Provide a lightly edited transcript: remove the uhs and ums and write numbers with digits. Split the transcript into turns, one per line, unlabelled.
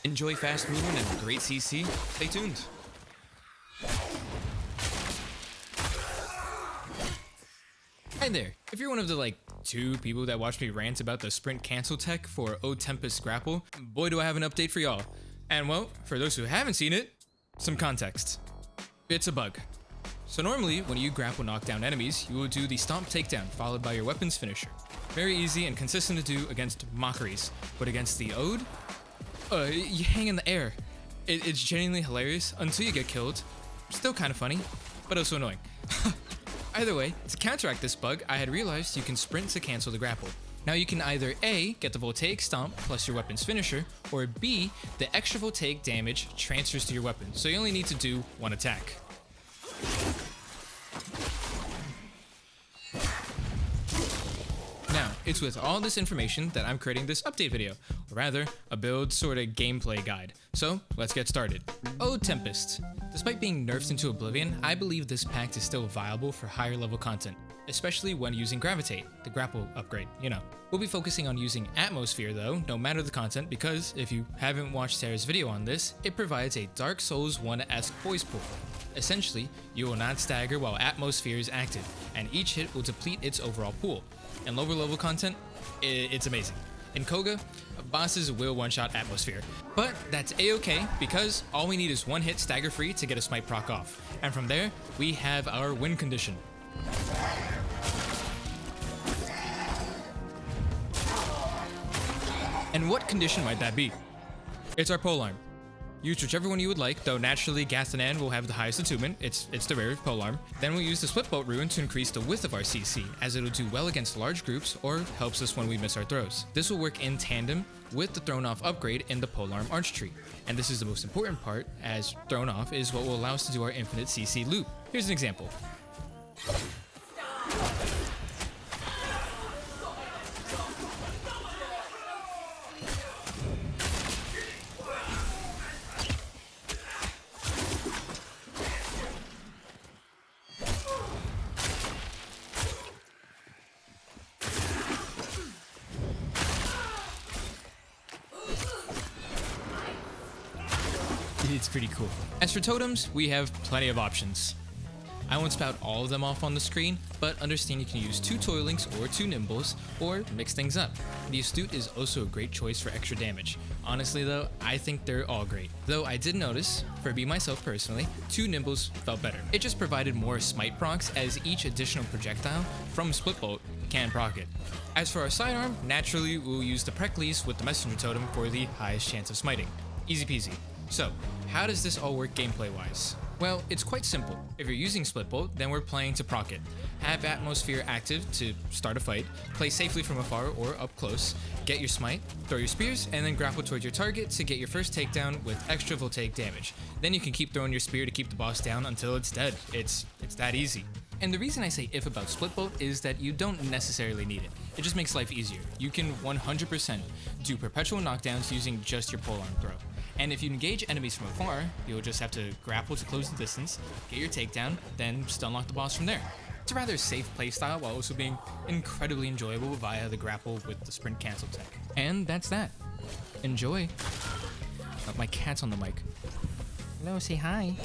Enjoy fast movement and great CC. Stay tuned. Hi there. If you're one of the like 2 people that watch me rant about the sprint cancel tech for Ode Tempest Grapple, boy do I have an update for y'all. And well, for those who haven't seen it, some context. It's a bug. So normally, when you grapple knock down enemies, you will do the stomp takedown followed by your weapon's finisher. Very easy and consistent to do against mockeries, but against the Ode, you hang in the air. It's genuinely hilarious until you get killed. Still kind of funny, but also annoying. Either way, to counteract this bug, I had realized you can sprint to cancel the grapple. Now you can either A, get the voltaic stomp plus your weapon's finisher, or B, the extra voltaic damage transfers to your weapon, so you only need to do 1 attack. Now, it's with all this information that I'm creating this update video, or rather, a build sort of gameplay guide. So, let's get started. Ode Tempest. Despite being nerfed into oblivion, I believe this pack is still viable for higher level content, especially when using Gravitate, the grapple upgrade, you know. We'll be focusing on using Atmosphere though, no matter the content, because if you haven't watched Sarah's video on this, it provides a Dark Souls 1-esque poise pool. Essentially, you will not stagger while Atmosphere is active, and each hit will deplete its overall pool. In lower level content, it's amazing. In cogah, bosses will one-shot Atmosphere, but that's a-okay because all we need is 1 hit stagger free to get a smite proc off, and from there, we have our win condition. And what condition might that be? It's our Polearm. Use whichever one you would like, though naturally Gathanan will have the highest attunement, it's the rare Polearm. Then we'll use the Splitbolt rune to increase the width of our CC, as it'll do well against large groups or helps us when we miss our throws. This will work in tandem with the Thrown Off upgrade in the Polearm Arch Tree. And this is the most important part, as Thrown Off is what will allow us to do our infinite CC loop. Here's an example. It's pretty cool. As for totems, we have plenty of options. I won't spout all of them off on the screen, but understand you can use 2 Toilings or 2 Nimbles, or mix things up. The Astute is also a great choice for extra damage. Honestly though, I think they're all great. Though I did notice, for me myself personally, 2 Nimbles felt better. It just provided more smite procs as each additional projectile from Splitbolt can proc it. As for our sidearm, naturally we'll use the Precklies with the Messenger Totem for the highest chance of smiting. Easy peasy. So, how does this all work gameplay-wise? Well, it's quite simple. If you're using Splitbolt, then we're playing to proc it. Have Atmosphere active to start a fight, play safely from afar or up close, get your smite, throw your spears, and then grapple towards your target to get your first takedown with extra voltaic damage. Then you can keep throwing your spear to keep the boss down until it's dead. It's that easy. And the reason I say if about Splitbolt is that you don't necessarily need it. It just makes life easier. You can 100% do perpetual knockdowns using just your polearm throw. And if you engage enemies from afar, you'll just have to grapple to close the distance, get your takedown, then stunlock the boss from there. It's a rather safe playstyle while also being incredibly enjoyable via the grapple with the sprint cancel tech. And that's that. Enjoy. Oh, my cat's on the mic. Hello, say hi.